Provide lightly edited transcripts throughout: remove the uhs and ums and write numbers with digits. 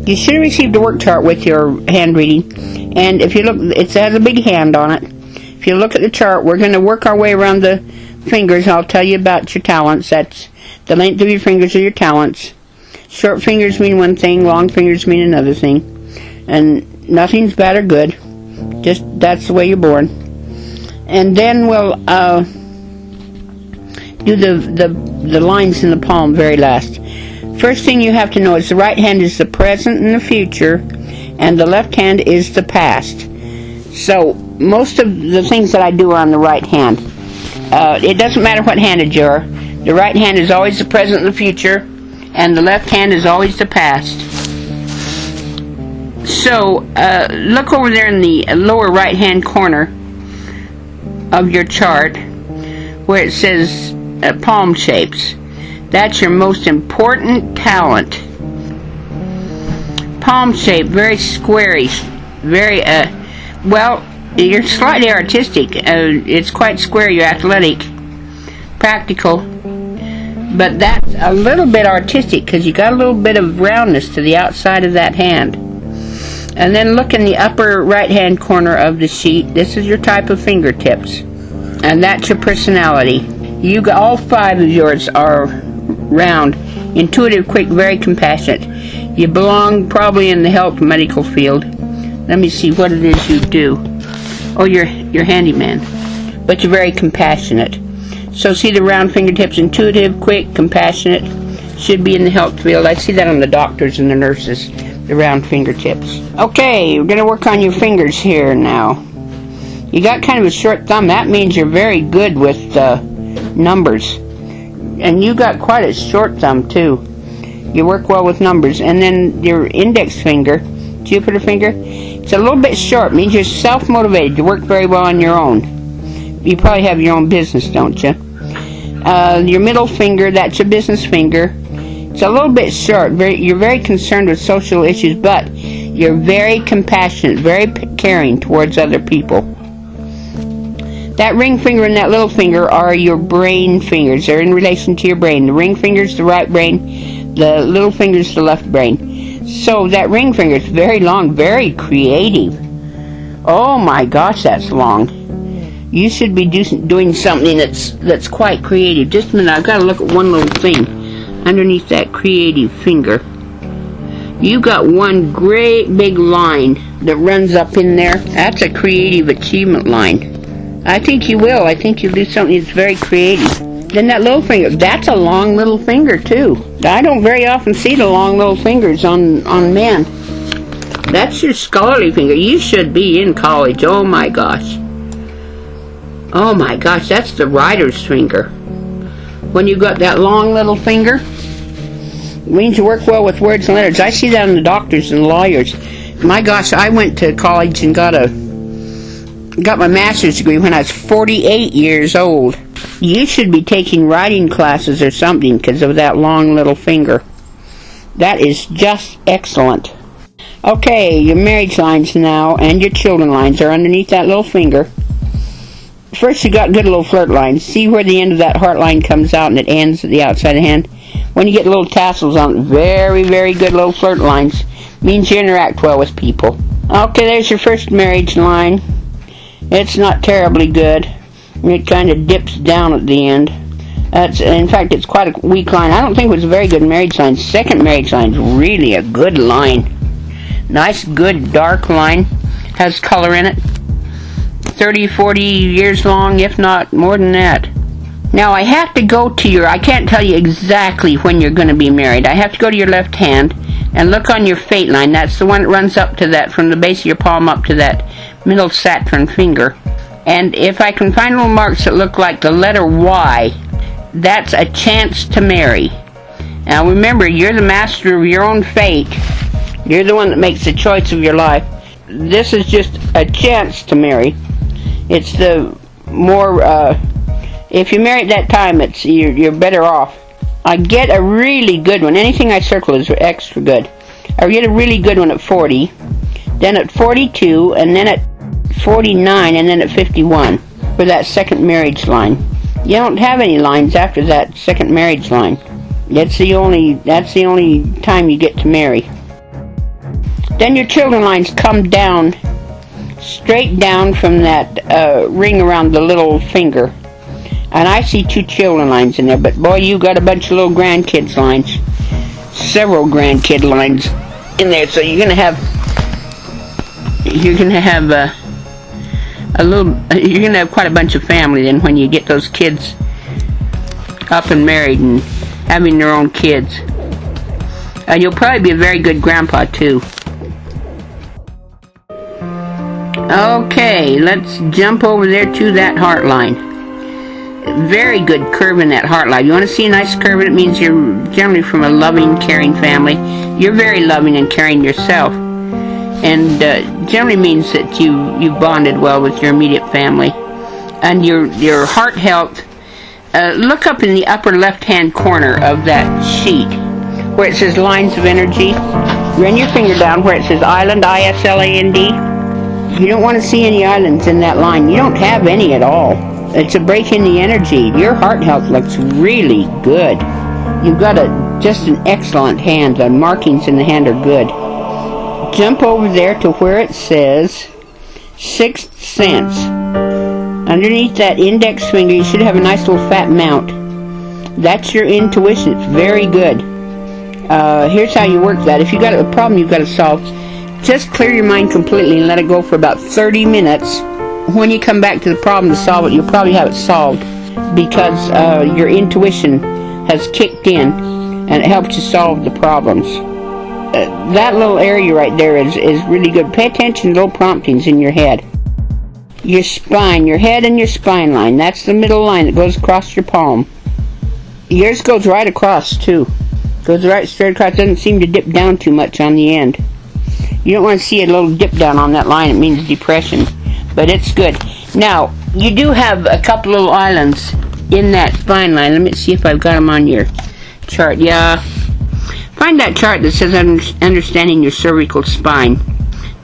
You should have received a work chart with your hand reading. And if you look, it has a big hand on it. If you look at the chart, we're going to work our way around the fingers. I'll tell you about your talents. That's the length of your fingers are your talents. Short fingers mean one thing, long fingers mean another thing. And nothing's bad or good. Just that's the way you're born. And then we'll do the lines in the palm very last. First thing you have to know is the right hand is the present and the future, and the left hand is the past. So most of the things that I do are on the right hand. It doesn't matter what handed you are. The right hand is always the present and the future, and the left hand is always the past. So look over there in the lower right hand corner of your chart where it says palm shapes. That's your most important talent. Palm shape, very squarey, very well, you're slightly artistic. It's quite square. You're athletic, practical, but that's a little bit artistic because you got a little bit of roundness to the outside of that hand. And then look in the upper right hand corner of the sheet. This is your type of fingertips, and that's your personality. You got all 5 of yours are round, intuitive, quick, very compassionate. You belong probably in the health medical field. Let me see what it is you do. Oh, you're handyman, but you're very compassionate. So see the round fingertips, intuitive, quick, compassionate, should be in the health field. I see that on the doctors and the nurses, the round fingertips. Okay, we're going to work on your fingers here now. You got kind of a short thumb. That means you're very good with numbers. And you got quite a short thumb too. You work well with numbers. And then your index finger, Jupiter finger, it's a little bit short. It means you're self-motivated. You work very well on your own. You probably have your own business, don't you? Your middle finger, that's your business finger. It's a little bit short. You're very concerned with social issues, but you're very compassionate, very caring towards other people. That ring finger and that little finger are your brain fingers. They're in relation to your brain. The ring finger's the right brain. The little finger's the left brain. So that ring finger is very long, very creative. Oh my gosh, that's long. You should be doing something that's quite creative. Just a minute, I've got to look at one little thing underneath that creative finger. You got one great big line that runs up in there. That's a creative achievement line. I think you will. I think you'll do something that's very creative. Then that little finger, that's a long little finger too. I don't very often see the long little fingers on men. That's your scholarly finger. You should be in college. Oh my gosh. Oh my gosh, that's the writer's finger. When you got that long little finger, it means you work well with words and letters. I see that in the doctors and lawyers. My gosh, I went to college and got my master's degree when I was 48 years old. You should be taking writing classes or something because of that long little finger. That is just excellent. Okay, your marriage lines now and your children lines are underneath that little finger. First you got good little flirt lines. See where the end of that heart line comes out and it ends at the outside of the hand? When you get little tassels on it, very, very good little flirt lines. Means you interact well with people. Okay, there's your first marriage line. It's not terribly good. It kind of dips down at the end. In fact, it's quite a weak line. I don't think it was a very good marriage line. Second marriage line is really a good line. Nice, good, dark line. Has color in it. 30, 40 years long, if not more than that. Now, I have to go to I can't tell you exactly when you're going to be married. I have to go to your left hand and look on your fate line. That's the one that runs up to that, from the base of your palm up to that middle Saturn finger. And if I can find little marks that look like the letter Y, that's a chance to marry. Now remember, you're the master of your own fate. You're the one that makes the choice of your life. This is just a chance to marry. It's the more, if you marry at that time, you're better off. I get a really good one. Anything I circle is extra good. I get a really good one at 40, then at 42, and then at 49, and then at 51 for that second marriage line. You don't have any lines after that second marriage line. That's the only time you get to marry. Then your children lines come down, straight down from that ring around the little finger. And I see 2 children lines in there, but boy, you got a bunch of little grandkids lines. Several grandkid lines in there, so you're gonna have quite a bunch of family then when you get those kids up and married and having their own kids. And you'll probably be a very good grandpa too. Okay, let's jump over there to that heart line. Very good curve in that heart line. You want to see a nice curve? It means you're generally from a loving, caring family. You're very loving and caring yourself, and generally means that you bonded well with your immediate family. And your heart health. Look up in the upper left-hand corner of that sheet where it says lines of energy. Run your finger down where it says island, I-S-L-A-N-D. You don't want to see any islands in that line. You don't have any at all. It's a break in the energy. Your heart health looks really good. You've got just an excellent hand. The markings in the hand are good. Jump over there to where it says Sixth Sense. Underneath that index finger, you should have a nice little fat mount. That's your intuition. It's very good. Here's how you work that. If you got a problem you've got to solve, just clear your mind completely and let it go for about 30 minutes. When you come back to the problem to solve it, you'll probably have it solved because your intuition has kicked in and it helps you solve the problems. That little area right there is really good. Pay attention to little promptings in your head. Your spine, your head and your spine line, that's the middle line that goes across your palm. Yours goes right across too. Goes right straight across. Doesn't seem to dip down too much on the end. You don't want to see a little dip down on that line. It means depression. But it's good. Now, you do have a couple little islands in that spine line. Let me see if I've got them on your chart. Yeah. Find that chart that says understanding your cervical spine.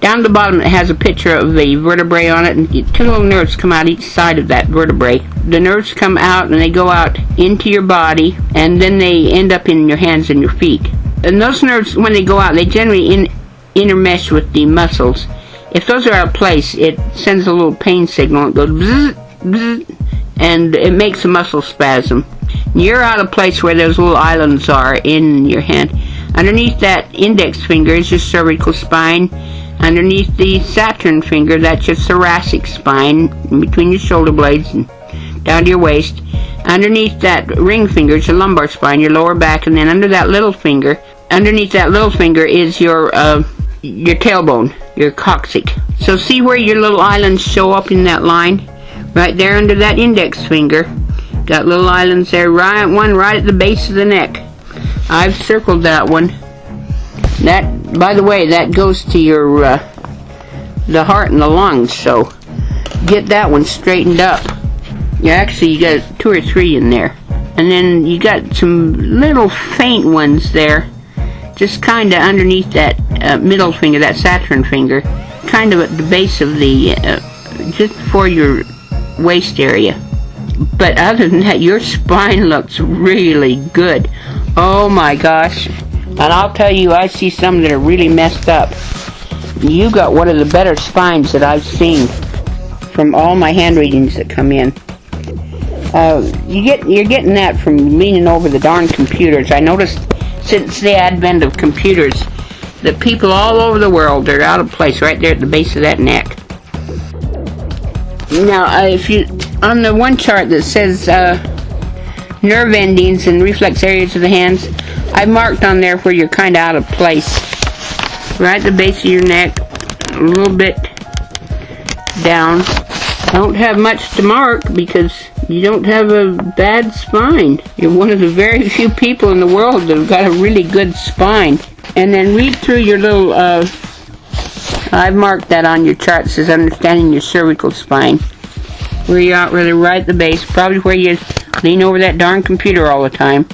Down the bottom it has a picture of a vertebrae on it, and 2 little nerves come out each side of that vertebrae. The nerves come out and they go out into your body, and then they end up in your hands and your feet. And those nerves, when they go out, they generally intermesh with the muscles. If those are out of place, it sends a little pain signal. It goes bzz, bzz, and it makes a muscle spasm. You're out of place where those little islands are in your hand. Underneath that index finger is your cervical spine. Underneath the Saturn finger, that's your thoracic spine, in between your shoulder blades and down to your waist. Underneath that ring finger is your lumbar spine, your lower back, and then under that little finger, underneath that little finger is your tailbone, your coccyx. So see where your little islands show up in that line? Right there under that index finger. Got little islands there, one right at the base of the neck. I've circled that one. That, by the way, that goes to your the heart and the lungs, so get that one straightened up. You got 2 or 3 in there. And then you got some little faint ones there, just kind of underneath that middle finger, that Saturn finger, kind of at the base of the, just before your waist area. But other than that, your spine looks really good. Oh my gosh. And I'll tell you, I see some that are really messed up. You got one of the better spines that I've seen from all my hand readings that come in. You're getting that from leaning over the darn computers. I noticed since the advent of computers that people all over the world are out of place right there at the base of that neck. Now, if you on the one chart that says nerve endings and reflex areas of the hands, I marked on there where you're kind of out of place. Right at the base of your neck, a little bit down. Don't have much to mark because you don't have a bad spine. You're one of the very few people in the world that have got a really good spine. And then read through your little, I've marked that on your chart. It says understanding your cervical spine. Where you're out really right at the base, probably where you lean over that darn computer all the time.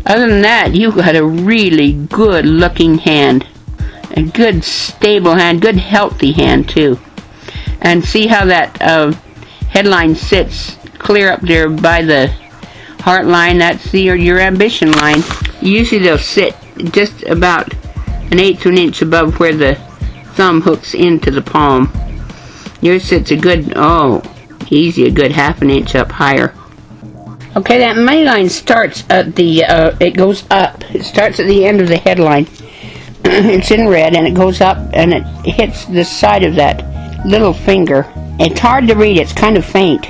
Other than that, you got a really good looking hand. A good stable hand, good healthy hand too. And see how that headline sits clear up there by the heart line. That's your ambition line. Usually they'll sit just about 1/8 of an inch above where the thumb hooks into the palm. Yours sits a good, easy, a good half an inch up higher. Okay, that money line starts at the, it goes up. It starts at the end of the headline. It's in red, and it goes up, and it hits the side of that little finger. It's hard to read. It's kind of faint.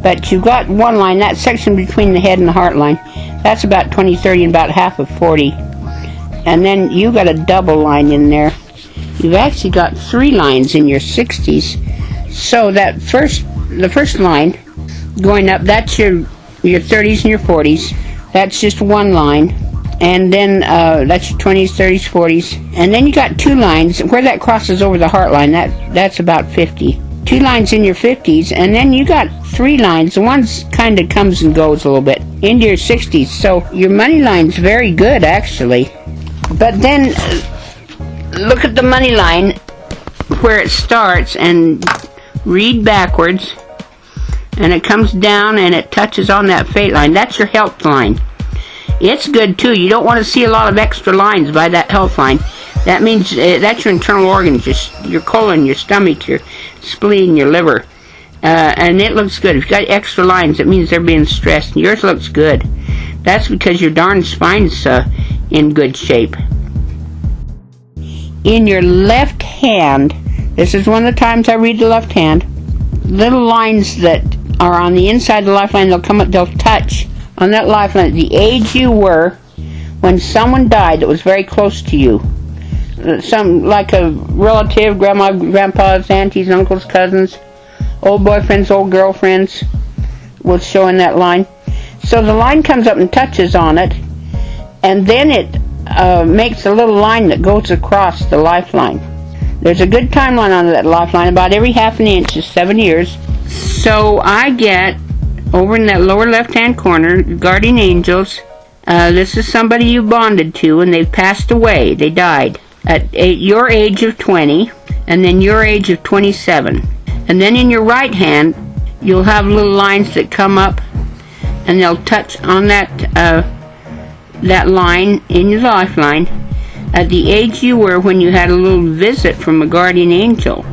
But you've got one line, that section between the head and the heart line. That's about 20, 30, and about half of 40. And then you got a double line in there. You've actually got 3 lines in your 60s. So that the first line going up, that's your 30s and your 40s. That's just one line. And then that's your 20s, 30s, 40s. And then you got 2 lines. Where that crosses over the heart line, that's about 50. 2 lines in your 50s. And then you got 3 lines. The one's kind of comes and goes a little bit into your 60s. So your money line's very good, actually. But then look at the money line where it starts and read backwards. And it comes down and it touches on that fate line. That's your health line. It's good too. You don't want to see a lot of extra lines by that health line. That means that's your internal organs, your colon, your stomach, your spleen, your liver. And it looks good. If you've got extra lines, it means they're being stressed. And yours looks good. That's because your darn spine's in good shape. In your left hand, this is one of the times I read the left hand, little lines that are on the inside of the lifeline, they'll touch on that lifeline the age you were when someone died that was very close to you. Some like a relative, grandma, grandpas, aunties, uncles, cousins, old boyfriends, old girlfriends will show in that line. So the line comes up and touches on it, and then it makes a little line that goes across the lifeline. There's a good timeline on that lifeline. About every half an inch is 7 years. So I get, over in that lower left-hand corner, guardian angels. This is somebody you bonded to, and they've passed away. They died at your age of 20, and then your age of 27. And then in your right hand, you'll have little lines that come up, and they'll touch on that line in your lifeline at the age you were when you had a little visit from a guardian angel.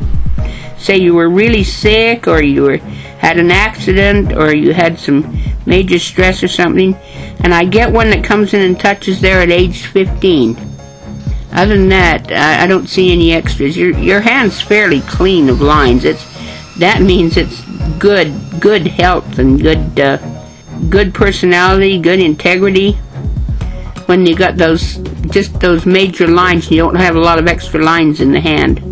Say you were really sick, or you had an accident, or you had some major stress or something, and I get one that comes in and touches there at age 15. Other than that, I don't see any extras. Your hand's fairly clean of lines. That means it's good health and good personality, good integrity. When you got those major lines, you don't have a lot of extra lines in the hand.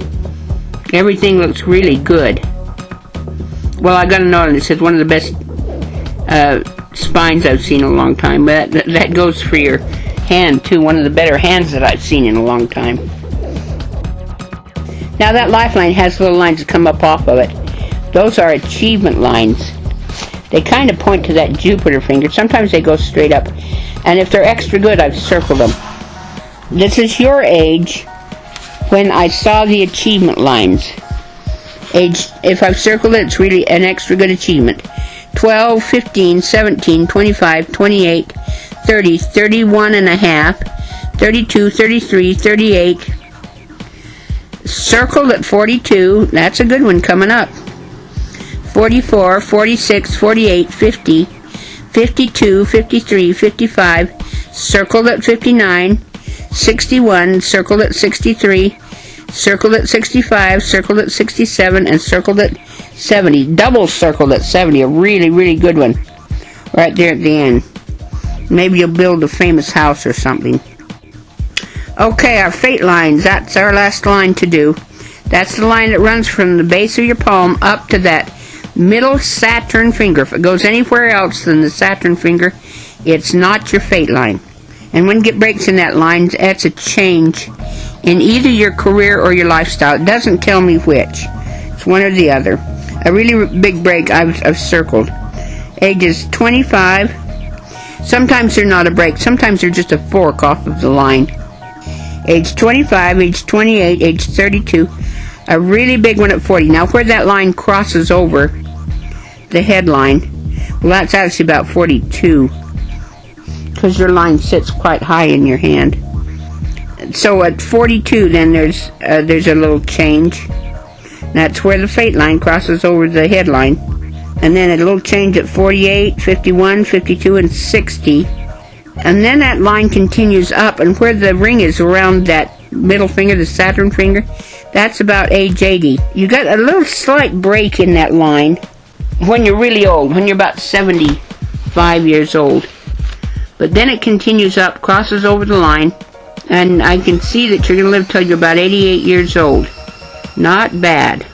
Everything looks really good. Well, I got a note, and it says one of the best spines I've seen in a long time. But that goes for your hand too. One of the better hands that I've seen in a long time. Now that lifeline has little lines that come up off of it. Those are achievement lines. They kind of point to that Jupiter finger. Sometimes they go straight up. And if they're extra good, I've circled them. This is your age when I saw the achievement lines. Age, if I've circled it, it's really an extra good achievement. 12, 15, 17, 25, 28, 30, 31 and a half, 32, 33, 38. Circled at 42. That's a good one coming up. 44, 46, 48, 50, 52, 53, 55. Circled at 59. 61, circled at 63, circled at 65, circled at 67, and circled at 70. Double circled at 70, a really, really good one. Right there at the end. Maybe you'll build a famous house or something. Okay, our fate lines, that's our last line to do. That's the line that runs from the base of your palm up to that middle Saturn finger. If it goes anywhere else than the Saturn finger, it's not your fate line. And when it breaks in that line, that's a change in either your career or your lifestyle. It doesn't tell me which. It's one or the other. A really big break I've circled. Ages 25. Sometimes they're not a break. Sometimes they're just a fork off of the line. Age 25, age 28, age 32. A really big one at 40. Now where that line crosses over the headline, well, that's actually about 42. Because your line sits quite high in your hand. So at 42, then there's a little change. That's where the fate line crosses over the headline. And then a little change at 48, 51, 52, and 60. And then that line continues up, and where the ring is around that middle finger, the Saturn finger, that's about age 80. You got a little slight break in that line when you're really old, when you're about 75 years old. But then it continues up, crosses over the line, and I can see that you're going to live till you're about 88 years old. Not bad.